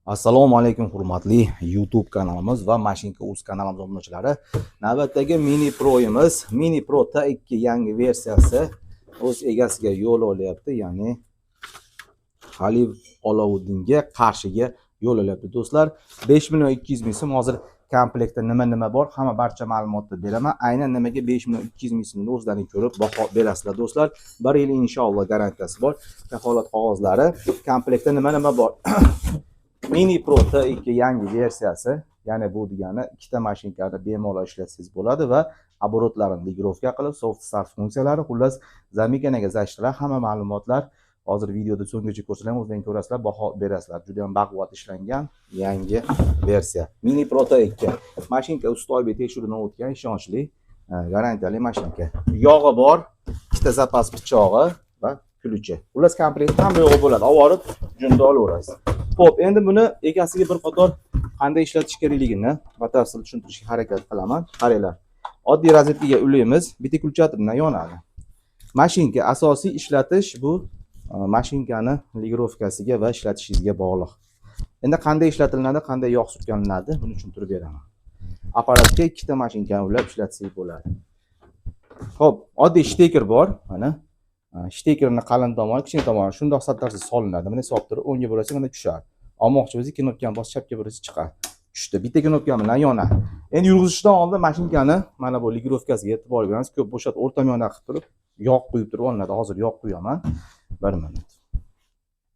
Assalomu alaykum hurmatli YouTube kanalimiz va Mashinka.uz kanalimiz obunachilari. Navbatdagi Mini Pro'imiz, Mini Pro T2 yangi versiyasi o'z egasiga yo'l olyapti, ya'ni Halil Olovuddinga qarshiga yo'l olyapti do'stlar. 5.200.000 so'm hozir komplektda nima bor, hamma barcha ma'lumotni beraman. Aynan nimaga 5.200.000 so'mni o'zlaring ko'rib baho berasizlar do'stlar. 1 yil inshaalloh garantiyasi bor. Kafolat qog'ozlari, komplektda nima bor? Mini Pro T2 yangi versiyasi, ya'ni bu degani ikkita mashinkani bemalol ishlatsangiz bo'ladi va оборотlarini ligirovka qilib, soft start funksiyalari, xullas zamikanaga zashtilar, hamma ma'lumotlar hozir videoda so'nggacha ko'rsatilgan, o'zlaring ko'rasizlar, baho berasizlar. Juda ham baquvvat ishlangan yangi versiya. Mini Pro T2 mashinka ustoy tekshiruvdan o'tgan, ishonchli, garantiyali mashinka. Yog'i bor, ikkita zapas pichog'i va ключи. Xullas komplekt ham yo'q bo'ladi. Olib junda olaverasiz. Xo'p, endi buni egasiga bir qator qanday ishlatish kerakligini batafsil tushuntirishga harakat qilaman. Qaranglar. Oddiy rozetkaga ulaymiz, bitta ключатор bilan yonadi. Mashinka asosiy ishlatish bu mashinkani ligirovkasiga va ishlatishingizga bog'liq. Endi qanday ishlatiladi, qanday yog' surtganadi, buni tushuntirib beraman. Apparatga ikkita mashinkani ulab ishlatsangiz bo'ladi. Xo'p, oddiy shteker bor, mana. Shtekerni qalin tomoni, kichkina tomoni shundoq sattarsiz solinadi. Mana solib turib, o'ngga burasiz, mana tushadi. Olmoqchi bo'lsangiz, knopkani bosib chapga burasiz chiqadi. Tushdi. Bitta knopka bilan yonadi. Endi yurg'izishdan oldin mashinkani mana bu ligirovkasiga e'tibor beramiz. Ko'p bo'shatib o'rta yonda qilib turib, yog' quyib turib olinadi. Hozir yog' quyaman. 1 minut.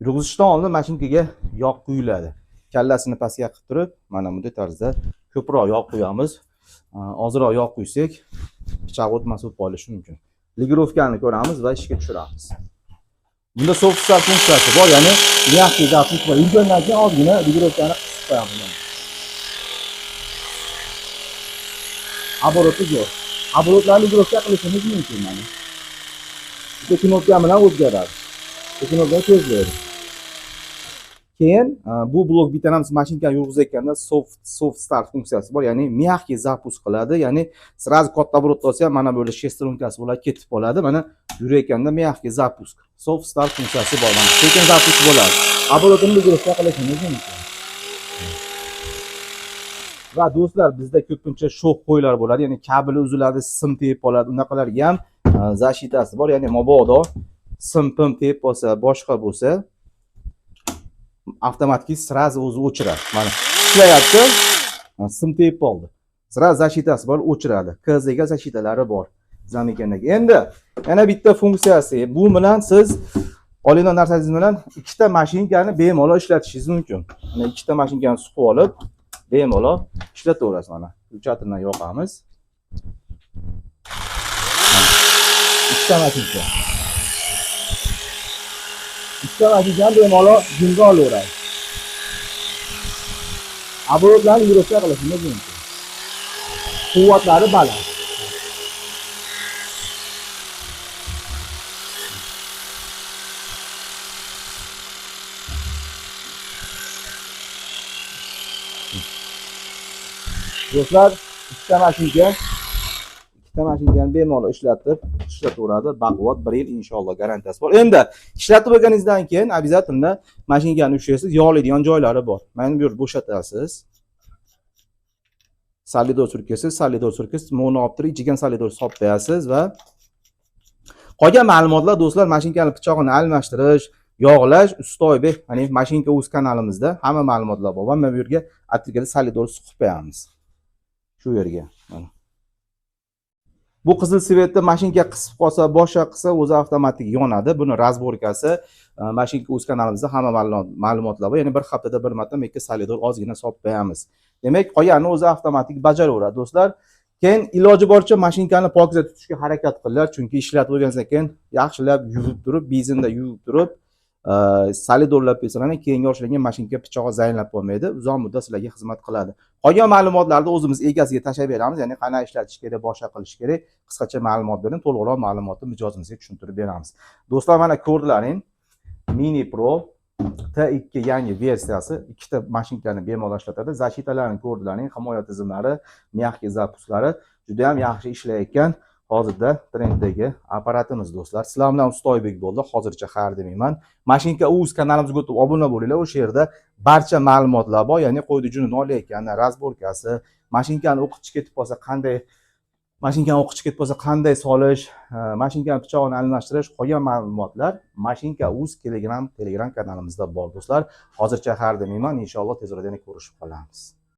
Yurg'izishdan oldin mashinkaga yog' quyiladi. Kallasini pastga qilib turib, mana bunday tarzda ko'proq yog' quyamiz. Ozroq yog' quysak, pichoq o'tmas o'tib qolishi mumkin. Ligirovkani ko'ramiz va ishga tushiramiz. Bunda soft start funksiyasi bor, ya'ni mягкий запуск bor. Yurgandan keyin ozgina ligirovkani qisib qo'yamiz. Обороты yo'q. Оборотlarni ligirovka qilishimiz mumkin mana. Bitta knopka bilan o'zgaradi. Bitta knopka tezlaydi. Keyin bu blok bitanamiz mashinkani yurg'izayotganda soft start funksiyasi bor, ya'ni mягкий запуск qiladi, ya'ni сразу katta оборот olsa ham mana böyle shestronkasi bo'ladi, ketib qoladi. Mana yurayotganda mягкий запуск, soft start funksiyasi bor. Mana sekin запуск bo'ladi. Оборотini ligirovka qilishimiz mumkin. Va do'stlar, bizda ko'pincha sho'x qo'ylar bo'ladi, ya'ni kabeli uziladi, sim tegib qoladi. Unaqalarga ham zashitasi bor, ya'ni mabodo sim tegib qolsa, boshqa bo'lsa, avtomatik sразу o'zi o'chiradi. Mana ishlayapti. Sim tegib qoldi. Sразу zashitasi bor, o'chiradi. KZga zashitalari bor zamikanaga. Endi yana bitta funksiyasi. Bu bilan siz olingan narsangiz bilan ikkita mashinkani bemalol ishlatishingiz mumkin. Mana ikkita mashinkani suqib olib, bemalol ishlataverasiz. Mana ключаторni yoqamiz. Ikkita mashinka. Ikkita mashinkani bemalol junda olaveradi. Оборотlarni ligirovka qilishimiz mumkin. Quvvatlari baland. Do'stlar, ikkita mashinkani bemalol ishlataveradi. Baquvvat 1 yil inshaalloh garantiyasi bor. Endi ishlatib bo'lganingizdan keyin обязательно mashinkani ushlaysiz, yog'laydigan joylari bor. Mana bu yerda bo'shatasiz. Solidor surkasiz, mo'ni olib turib, ichiga solidor solib qo'yasiz va qolgan ma'lumotlar do'stlar, mashinkani pichog'ini almashtirish, yog'lash Ustoybek, ya'ni Mashinka.uz kanalimizda hamma ma'lumotlar bor. Va mana bu yerga atrikada solidor suqib qo'yamiz. Shu yerga mana. Bu qizil svetda mashinka qisib qolsa, boshqa qilsa o'zi avtomatik yonadi. Buni razborkasi Mashinka.uz kanalimizda hamma ma'lumotlar bor. Ya'ni bir haftada bir marta mekka solidor ozgina solib qo'yamiz. Demak, qolganini o'zi avtomatik bajaraveradi do'stlar. Keyin iloji boricha mashinkani pokiza tutishga harakat qilinglar, chunki ishlatib bo'lgandan keyin yaxshilab yuvib turib, benzinda yuvib turib, solidorlab qo'ysangiz, keyin yoshlangan mashinka pichog'i zaynlab qolmaydi, uzoq muddat sizlarga xizmat qiladi. Qolgan ma'lumotlarni o'zimiz egasiga tashlab beramiz, ya'ni qanday ishlatish kerak, boshqa qilish kerak, qisqacha ma'lumot bering, to'liqroq ma'lumotni mijozimizga tushuntirib beramiz. Do'stlar, mana ko'rdilaring, Mini Pro T2 yangi versiyasi ikkita mashinkani bemalol ishlatadi. Zashitalarini ko'rdilaring, himoya tizimlari, mягкий запусклari juda ham yaxshi ishlayotgan. hozirda trenddagi apparatimiz do'stlar. Sizlar bilan Usta Oybek bo'ldi. Hozircha xabar demayman. Mashinka uz kanalimizga o'tib obuna bo'linglar. O'sha yerda barcha ma'lumotlar bor, ya'ni qo'ydi juni olayotgani, razborkasi, mashinkani o'qitish ketib qolsa qanday, mashinkani o'qitish ketib qolsa qanday solish, mashinkani pichog'ini almashtirish, qolgan ma'lumotlar Mashinka uz Telegram kanalimizda bor do'stlar. Hozircha xabar demayman. Inshaalloh tez orada yana ko'rishib qolamiz.